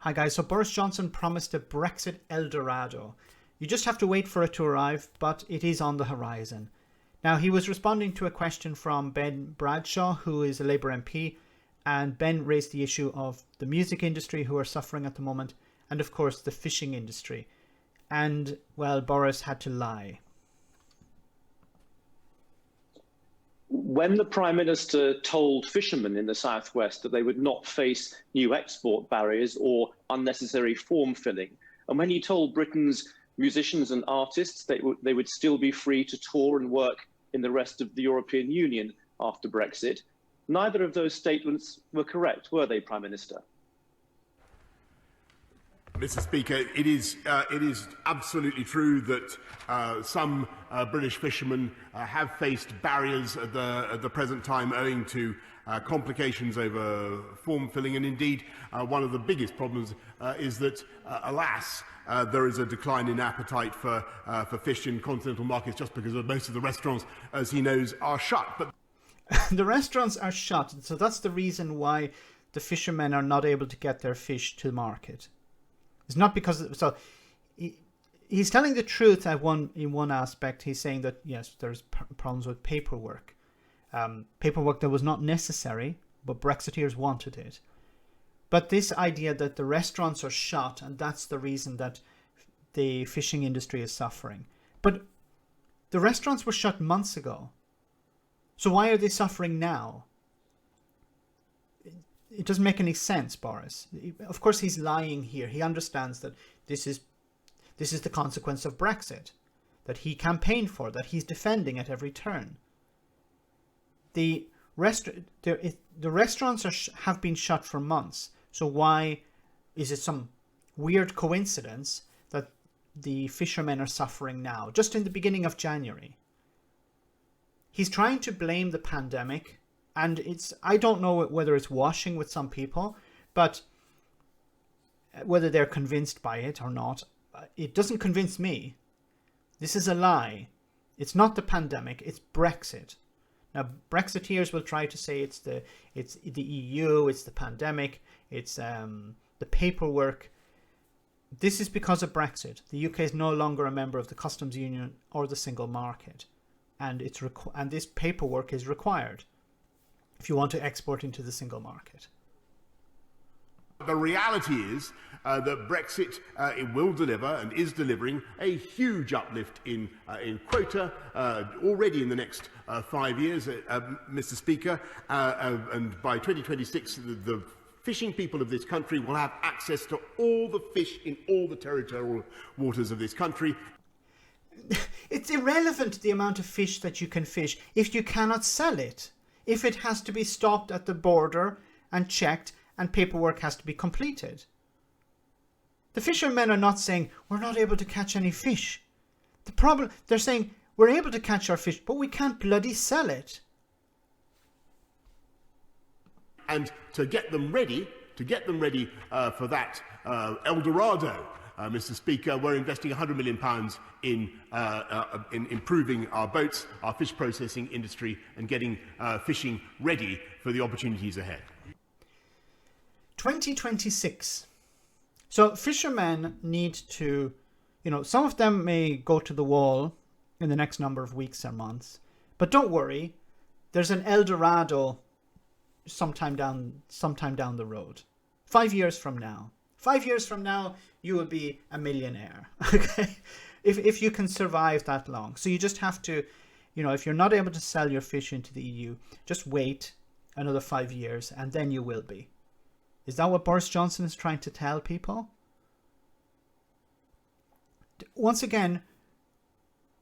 Hi guys, so Boris Johnson promised a Brexit Eldorado. You just have to wait for it to arrive, but it is on the horizon. Now, he was responding to a question from Ben Bradshaw, who is a Labour MP, and Ben raised the issue of the music industry, who are suffering at the moment, and of course the fishing industry. And, well, Boris had to lie. When the Prime Minister told fishermen in the southwest that they would not face new export barriers or unnecessary form filling, and when he told Britain's musicians and artists they would still be free to tour and work in the rest of the European Union after Brexit, neither of those statements were correct, were they, Prime Minister? Mr. Speaker, it is absolutely true that some British fishermen have faced barriers at the present time owing to complications over form filling, and indeed one of the biggest problems is that, alas, there is a decline in appetite for fish in continental markets just because most of the restaurants, as he knows, are shut. But the restaurants are shut, so that's the reason why the fishermen are not able to get their fish to market. It's not because he's telling the truth in one aspect. He's saying that yes, there's problems with paperwork, paperwork that was not necessary, but Brexiteers wanted it. But this idea that the restaurants are shut and that's the reason that the fishing industry is suffering. But the restaurants were shut months ago. So why are they suffering now? It doesn't make any sense, Boris. Of course, he's lying here. He understands that this is the consequence of Brexit, that he campaigned for, that he's defending at every turn. The restaurants have been shut for months. So why is it some weird coincidence that the fishermen are suffering now, just in the beginning of January? He's trying to blame the pandemic. And I don't know whether it's washing with some people, but whether they're convinced by it or not, it doesn't convince me. This is a lie. It's not the pandemic, it's Brexit. Now, Brexiteers will try to say it's the EU, it's the pandemic, it's the paperwork. This is because of Brexit. The UK is no longer a member of the customs union or the single market, and this paperwork is required if you want to export into the single market. The reality is that Brexit it will deliver and is delivering a huge uplift in quota already in the next 5 years, Mr. Speaker, and by 2026 the fishing people of this country will have access to all the fish in all the territorial waters of this country. It's irrelevant the amount of fish that you can fish if you cannot sell it. If it has to be stopped at the border and checked and paperwork has to be completed. The fishermen are not saying, we're not able to catch any fish. They're saying, we're able to catch our fish, but we can't bloody sell it. And to get them ready for that Eldorado, Mr. Speaker, we're investing £100 million in improving our boats, our fish processing industry, and getting fishing ready for the opportunities ahead. 2026. So fishermen need to, some of them may go to the wall in the next number of weeks or months, but don't worry, there's an Eldorado sometime down the road. 5 years from now. 5 years from now, you will be a millionaire, okay? If you can survive that long. So you just have to, if you're not able to sell your fish into the EU, just wait another 5 years and then you will be. Is that what Boris Johnson is trying to tell people? Once again,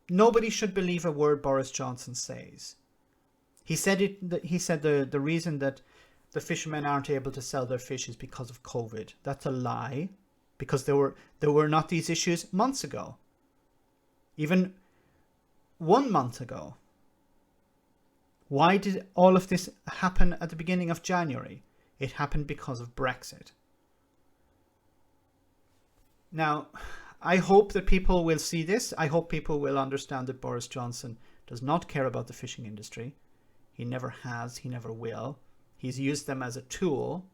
nobody should believe a word Boris Johnson says. He said the reason that the fishermen aren't able to sell their fish is because of COVID. That's a lie, because there were not these issues months ago. Even 1 month ago. Why did all of this happen at the beginning of January? It happened because of Brexit. Now, I hope that people will see this. I hope people will understand that Boris Johnson does not care about the fishing industry. He never has, he never will. He's used them as a tool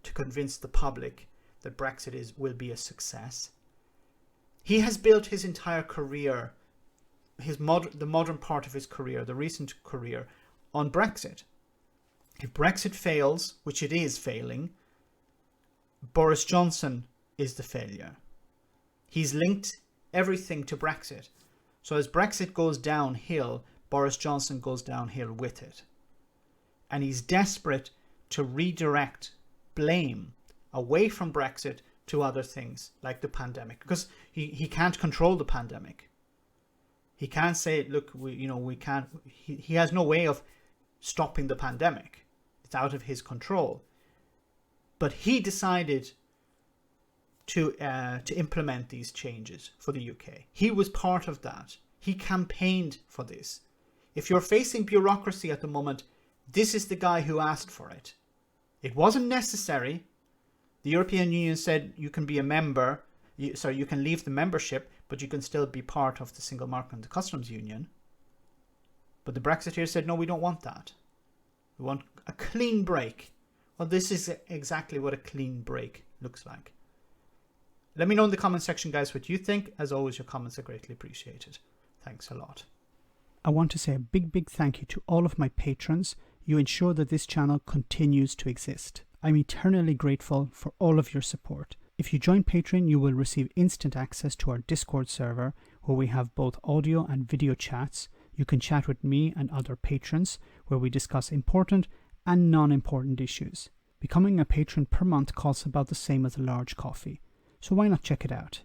to convince the public that Brexit will be a success. He has built his entire career, the modern part of his career, the recent career, on Brexit. If Brexit fails, which it is failing, Boris Johnson is the failure. He's linked everything to Brexit. So as Brexit goes downhill, Boris Johnson goes downhill with it. And he's desperate to redirect blame away from Brexit to other things like the pandemic, because he can't control the pandemic. He can't say, look, we can't. He has no way of stopping the pandemic. It's out of his control. But he decided to implement these changes for the UK. He was part of that. He campaigned for this. If you're facing bureaucracy at the moment, this is the guy who asked for it. It wasn't necessary. The European Union said you can be a member, you can leave the membership, but you can still be part of the single market and the customs union. But the Brexiteers said, no, we don't want that. We want a clean break. Well, this is exactly what a clean break looks like. Let me know in the comment section, guys, what you think. As always, your comments are greatly appreciated. Thanks a lot. I want to say a big thank you to all of my patrons. You ensure that this channel continues to exist. I'm eternally grateful for all of your support. If you join Patreon, you will receive instant access to our Discord server, where we have both audio and video chats. You can chat with me and other patrons, where we discuss important and non-important issues. Becoming a patron per month costs about the same as a large coffee, so why not check it out?